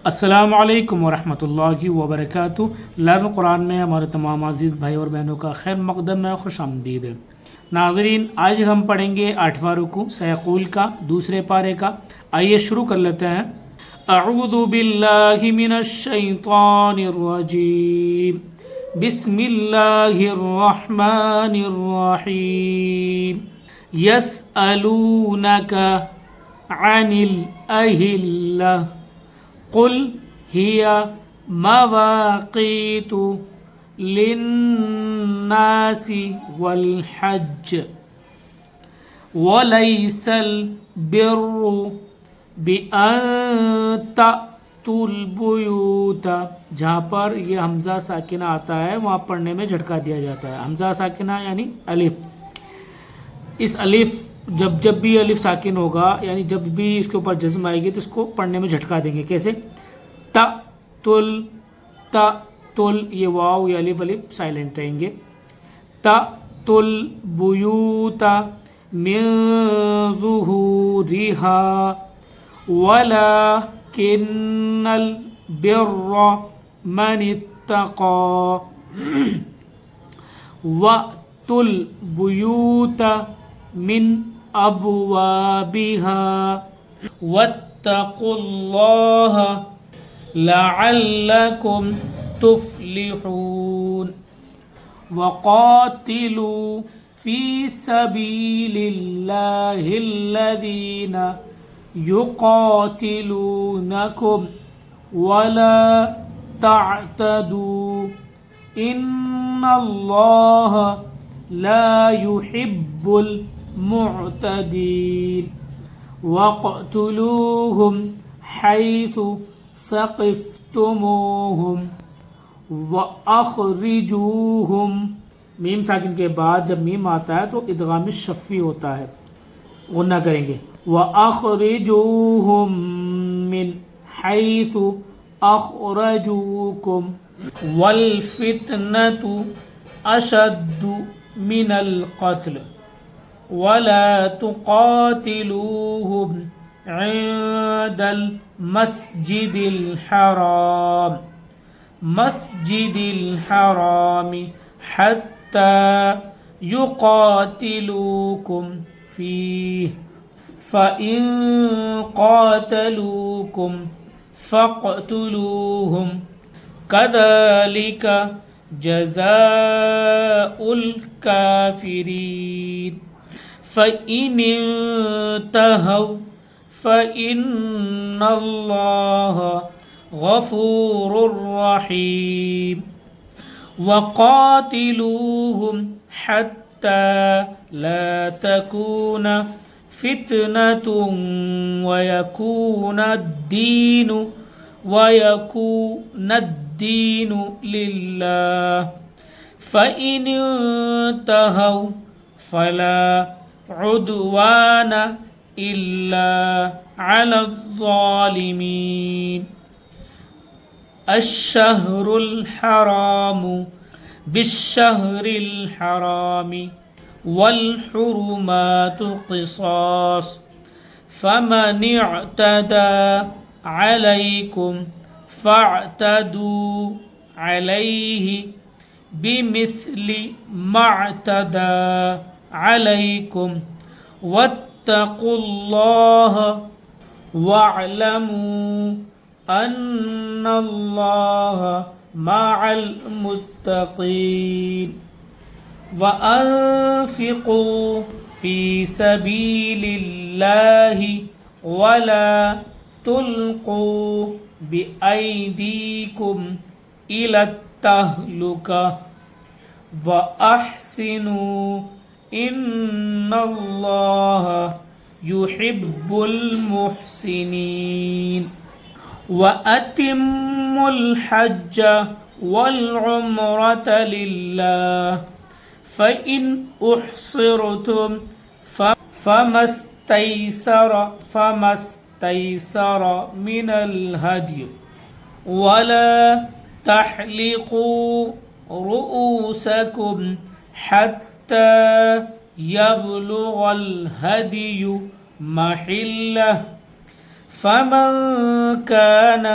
السلام علیکم ورحمۃ اللہ وبرکاتہ۔ لرن قرآن میں ہمارے تمام عزیز بھائی اور بہنوں کا خیر مقدم ہے، خوش آمدید ہے۔ ناظرین، آج ہم پڑھیں گے 8واں رکوع سیقول کا، دوسرے پارے کا۔ آئیے شروع کر لیتے ہیں۔ اعوذ باللہ من الشیطان الرجیم، بسم اللہ الرحمن الرحیم۔ یسألونک عن الأہلہ قل هي مواقيت للناس والحج وليس البر بأن تأتوا البيوت۔ جہاں پر یہ حمزہ ساکنہ آتا ہے وہاں پڑھنے میں جھٹکا دیا جاتا ہے۔ حمزہ ساکنہ یعنی الف۔ اس الف جب بھی الف ساکن ہوگا، یعنی جب بھی اس کے اوپر جزم آئے گی تو اس کو پڑھنے میں جھٹکا دیں گے۔ کیسے؟ تا تل، تا تل، یہ واو یا الف سائلنٹ رہیں گے۔ تا تل بیوتا من ظہورہا ولکن البر من اتقى وأتوا البيوت من أبوابها واتقوا الله لعلكم تفلحون۔ وقاتلوا في سبيل الله الذين يقاتلونكم ولا تعتدوا إن الله لا يحب المعتدين۔ وَاقْتُلُوهُمْ حَيْثُ ثَقِفْتُمُوهُمْ وَأَخْرِجُوهُمْ۔ میم ساکن کے بعد جب میم آتا ہے تو ادغام شفی ہوتا ہے، غنہ کریں گے۔ وَأَخْرِجُوهُمْ مِنْ حَيْثُ أَخْرَجُوكُمْ وَالْفِتْنَةُ أَشَدُّ مِنَ الْقَتْلِ وَلَا تُقَاتِلُوهُمْ عِنْدَ الْمَسْجِدِ الْحَرَامِ حَتَّى يُقَاتِلُوكُمْ فِيهِ فَإِنْ قَاتَلُوكُمْ فَاقْتُلُوهُمْ كَذَلِكَ جَزَاءُ الْكَافِرِينَ۔ فَإِنِ انْتَهَوْا فَإِنَّ اللَّهَ غَفُورٌ رَحِيمٌ۔ وَقَاتِلُوهُمْ حَتَّى لَا تَكُونَ فِتْنَةٌ وَيَكُونَ الدِّينُ لِلَّهِ فَإِنِ انْتَهَوْا فَلَا عُدْوَانَ إِلَّا عَلَى الظَّالِمِينَ۔ الشَّهْرُ الْحَرَامُ بِالشَّهْرِ الْحَرَامِ وَالْحُرُمَاتُ قِصَاصٌ فَمَنِ اعْتَدَى عَلَيْكُمْ فَاعْتَدُوا عَلَيْهِ بِمِثْلِ مَا اعْتَدَى عَلَيْكُمْ وَاتَّقُوا اللَّهَ وَاعْلَمُوا أَنَّ اللَّهَ مَعَ الْمُتَّقِينَ۔ وَأَنفِقُوا فِي سَبِيلِ اللَّهِ وَلَا تُلْقُوا بِأَيْدِيكُمْ إِلَى التَّهْلُكَةِ وَأَحْسِنُوا إِنَّ اللَّهَ يُحِبُّ الْمُحْسِنِينَ۔ وَأَتِمُّوا الْحَجَّ وَالْعُمْرَةَ لِلَّهِ فَإِنْ أُحْصِرْتُمْ فَمَا اسْتَيْسَرَ مِنَ الْهَدْيِ وَلَا تَحْلِقُوا رُؤُوسَكُمْ حَتَّى يَبْلُغَ الْهَدْيُ محله فمن كان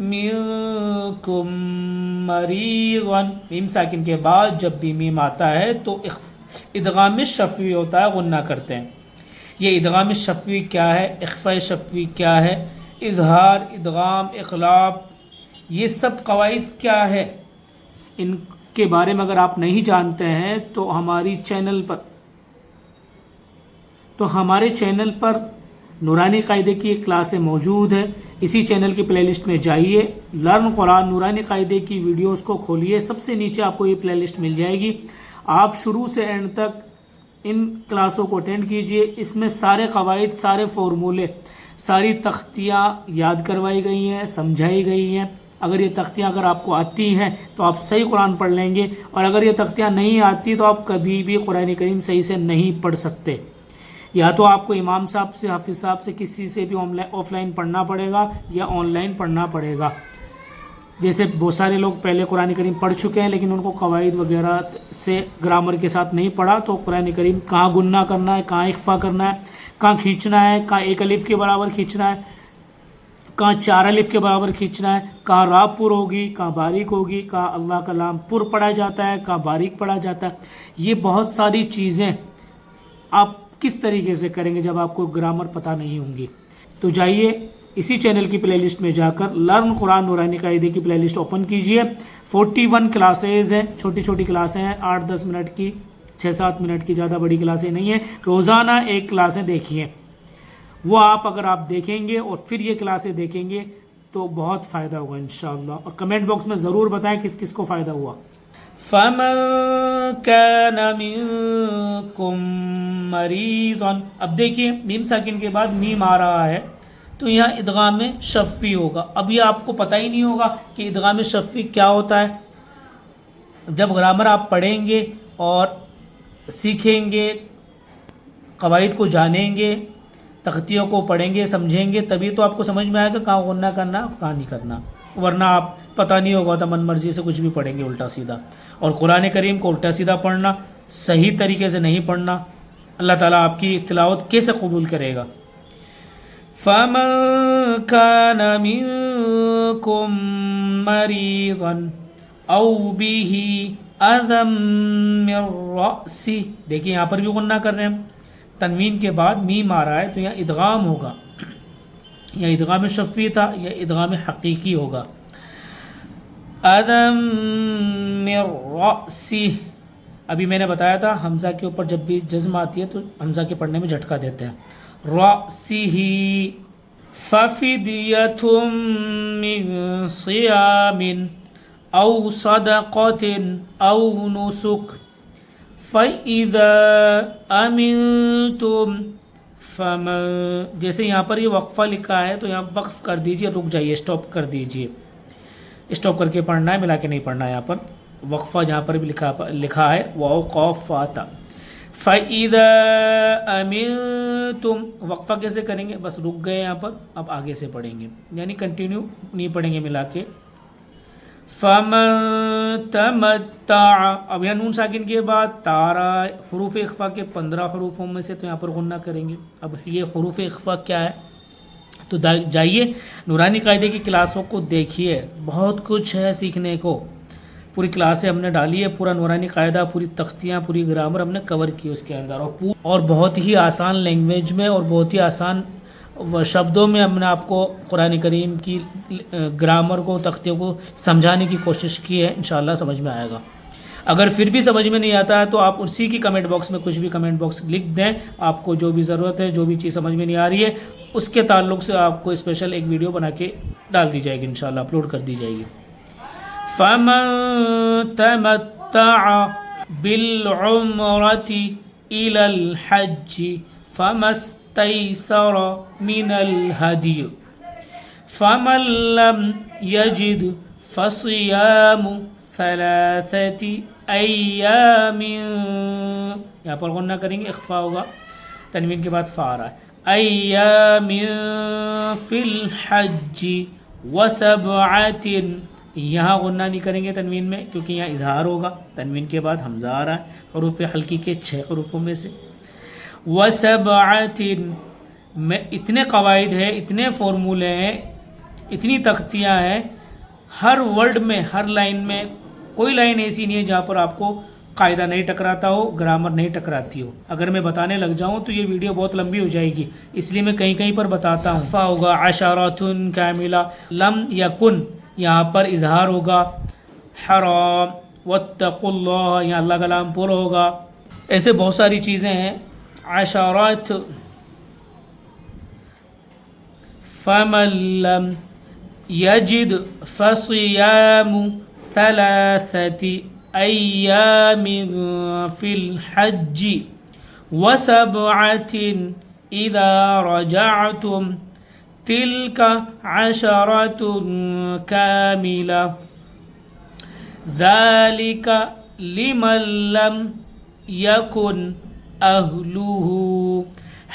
منکم مریضا، میم ساکن کے بعد جب بھی میم آتا ہے تو ادغام شفوی ہوتا ہے، غنہ کرتے ہیں. یہ ادغام شفوی کیا ہے، اخفاء شفوی کیا ہے، اظہار، ادغام، اقلاب، یہ سب قواعد کیا ہے، ان کے بارے میں اگر آپ نہیں جانتے ہیں تو ہمارے چینل پر نورانی قاعدے کی ایک کلاسیں موجود ہے. اسی چینل کی پلے لسٹ میں جائیے، لرن قرآن نورانی قاعدے کی ویڈیوز کو کھولیے، سب سے نیچے آپ کو یہ پلے لسٹ مل جائے گی. آپ شروع سے اینڈ تک ان کلاسوں کو اٹینڈ کیجئے. اس میں سارے قواعد، سارے فارمولے، ساری تختیاں یاد کروائی گئی ہیں، سمجھائی گئی ہیں. اگر یہ تختیاں اگر آپ کو آتی ہیں تو آپ صحیح قرآن پڑھ لیں گے، اور اگر یہ تختیاں نہیں آتی تو آپ کبھی بھی قرآن کریم صحیح سے نہیں پڑھ سکتے. یا تو آپ کو امام صاحب سے، حافظ صاحب سے، کسی سے بھی آف لائن پڑھنا پڑے گا یا آن لائن پڑھنا پڑے گا. جیسے بہت سارے لوگ پہلے قرآن کریم پڑھ چکے ہیں لیکن ان کو قواعد وغیرہ سے گرامر کے ساتھ نہیں پڑھا، تو قرآن کریم کہاں گننا کرنا ہے، کہاں اخفا کرنا ہے، کہاں کھینچنا ہے، کہاں ایک الف کے برابر کھینچنا ہے، کہاں 4 الف کے برابر کھینچنا ہے، کہاں را پر ہوگی، کہاں باریک ہوگی، کہاں اللہ کا لام پر پڑھا جاتا ہے، کہاں باریک پڑھا جاتا ہے. یہ بہت ساری چیزیں آپ کس طریقے سے کریں گے جب آپ کو گرامر پتہ نہیں ہوں گی. تو جائیے اسی چینل کی پلے لسٹ میں جا کر لرن قرآن نورانی قاعدے کی پلے لسٹ اوپن کیجئے. 41 کلاسز ہیں، چھوٹی چھوٹی کلاسیں ہیں، 8-10 منٹ کی، 6-7 منٹ کی، زیادہ بڑی کلاسیں نہیں ہیں. روزانہ ایک کلاسیں دیکھیے. وہ اگر آپ دیکھیں گے اور پھر یہ کلاسیں دیکھیں گے تو بہت فائدہ ہوگا انشاءاللہ. اور کمنٹ باکس میں ضرور بتائیں کس کس کو فائدہ ہوا. فَمَن كَانَ مِنكُم مَّرِيضًا، اب دیکھیے میم ساکن کے بعد میم آ رہا ہے تو یہاں ادغام شفوی ہوگا. اب یہ آپ کو پتہ ہی نہیں ہوگا کہ ادغام شفوی کیا ہوتا ہے. جب گرامر آپ پڑھیں گے اور سیکھیں گے، قواعد کو جانیں گے، تختیوں کو پڑھیں گے، سمجھیں گے، تبھی تو آپ کو سمجھ میں آئے گا کہاں غنہ کرنا، کہاں نہیں کرنا. ورنہ آپ پتہ نہیں ہوگا تو من مرضی سے کچھ بھی پڑھیں گے الٹا سیدھا. اور قرآن کریم کو الٹا سیدھا پڑھنا، صحیح طریقے سے نہیں پڑھنا، اللہ تعالیٰ آپ کی تلاوت کیسے قبول کرے گا. فَمَن كَانَ مِنكُم مَّرِيضًا أَوْ بِهِ أَذًى مِّن رَّأْسِهِ، دیکھیں یہاں پر بھی غنہ کر رہے ہیں. تنوین کے بعد میم آ رہا ہے تو یہاں ادغام ہوگا. یا ادغام شفوی تھا یا ادغام حقیقی ہوگا. أَذًى مِّن رَّأْسِهِ، ابھی میں نے بتایا تھا حمزہ کے اوپر جب بھی جزم آتی ہے تو حمزہ کے پڑھنے میں جھٹکا دیتے ہیں. رَأْسِهِ فَفِدْيَةٌ مِّن صِيَامٍ أَوْ صَدَقَةٍ أَوْ نُسُكٍ فَإِذَا أَمِنْتُمْ فَمَن، جیسے یہاں پر یہ وقفہ لکھا ہے تو یہاں وقف کر دیجئے، رک جائیے، اسٹاپ کر دیجئے. اسٹاپ کر کے پڑھنا ہے، ملا کے نہیں پڑھنا ہے. یہاں پر وقفہ جہاں پر بھی لکھا ہے واو قاف فا تا. فَإِذَا أَمِنْتُمْ، وقفہ کیسے کریں گے، بس رک گئے یہاں پر، اب آگے سے پڑھیں گے، یعنی کنٹینیو نہیں پڑھیں گے ملا کے. فَمَن تَمَتَّعَ، اب یہاں نون ساکن کے بعد تارا حروف اخفا کے 15 حروفوں میں سے تو یہاں پر غنہ کریں گے. اب یہ حروف اخفا کیا ہے، تو جائیے نورانی قاعدے کی کلاسوں کو دیکھیے، بہت کچھ ہے سیکھنے کو. پوری کلاسیں ہم نے ڈالی ہے، پورا نورانی قاعدہ، پوری تختیاں، پوری گرامر ہم نے کور کی اس کے اندر، اور بہت ہی آسان لینگویج میں اور بہت ہی آسان شبدوں میں ہم نے آپ کو قرآن کریم کی گرامر کو، تختیوں کو سمجھانے کی کوشش کی ہے. انشاءاللہ سمجھ میں آئے گا. اگر پھر بھی سمجھ میں نہیں آتا ہے تو آپ اسی کی کمنٹ باکس میں کچھ بھی کمنٹ باکس لکھ دیں، آپ کو جو بھی ضرورت ہے، جو بھی چیز سمجھ میں نہیں آ رہی ہے اس کے تعلق سے آپ کو اسپیشل ایک ویڈیو بنا کے ڈال دی جائے گی، انشاءاللہ اپلوڈ کر دی جائے گی. فَمَن تَمَتَّعَ بِالْعُمْرَةِ إِلَى الْحَجِّ فَمَا اسْتَيْسَرَ مِنَ الْهَدْيِ فَمَن لَّمْ يَجِدْ فَصِيَامُ 3 أَيَّامٍ، یہاں پر غنہ کریں گے، اخفا ہوگا، تنوین کے بعد فا آ رہا ہے. أَيَّامٍ فِي الْحَجِّ وَسَبْعَةٍ، یہاں غنہ نہیں کریں گے تنوین میں کیونکہ یہاں اظہار ہوگا. تنوین کے بعد حمزہ آ رہا ہے حروف حلقی کے 6 حروفوں میں سے. وَسَبْعَةٍ میں اتنے قواعد ہیں، اتنے فارمولے ہیں، اتنی تختیاں ہیں، ہر ورڈ میں، ہر لائن میں کوئی لائن ایسی نہیں ہے جہاں پر آپ کو قاعدہ نہیں ٹکراتا ہو، گرامر نہیں ٹکراتی ہو. اگر میں بتانے لگ جاؤں تو یہ ویڈیو بہت لمبی ہو جائے گی، اس لیے میں کہیں کہیں پر بتاتا ہوں. فا ہوگا عشرات کاملہ، لم یکن یہاں پر اظہار ہوگا، حرام، واتقوا اللہ یہاں اللہ کا نام پورا ہوگا. ایسے بہت ساری چیزیں ہیں. عشرات، فمن لم یجد فصیام ثلاثة أيام في الحج وسبعة إذا رجعتم تلك عشرة كاملة ذلك لمن لم يكن أهله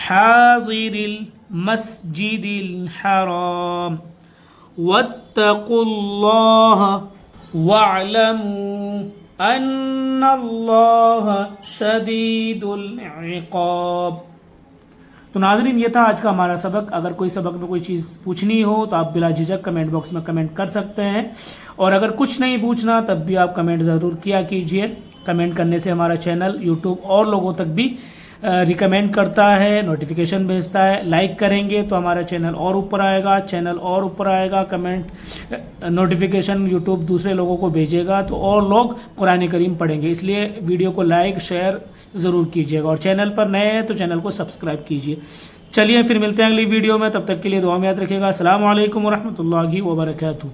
حاضر المسجد الحرام واتقوا الله وَاعْلَمُوا أَنَّ اللَّهَ شَدِيدُ الْعِقَابِ. تو ناظرین یہ تھا آج کا ہمارا سبق. اگر کوئی سبق میں کوئی چیز پوچھنی ہو تو آپ بلا جھجک کمنٹ باکس میں کمنٹ کر سکتے ہیں، اور اگر کچھ نہیں پوچھنا تب بھی آپ کمنٹ ضرور کیا کیجئے. کمنٹ کرنے سے ہمارا چینل یوٹیوب اور لوگوں تک بھی ریکمینڈ کرتا ہے، نوٹیفیکیشن بھیجتا ہے. لائک کریں گے تو ہمارا چینل اور اوپر آئے گا، چینل اور اوپر آئے گا، کمنٹ نوٹیفیکیشن یوٹیوب دوسرے لوگوں کو بھیجے گا تو اور لوگ قرآن کریم پڑھیں گے. اس لیے ویڈیو کو لائک شیئر ضرور کیجیے گا، اور چینل پر نئے ہیں تو چینل کو سبسکرائب کیجیے. چلیے پھر ملتے ہیں اگلی ویڈیو میں، تب تک کے لیے دعا میں یاد رکھیے گا. السلام علیکم ورحمۃ اللہ وبرکاتہ.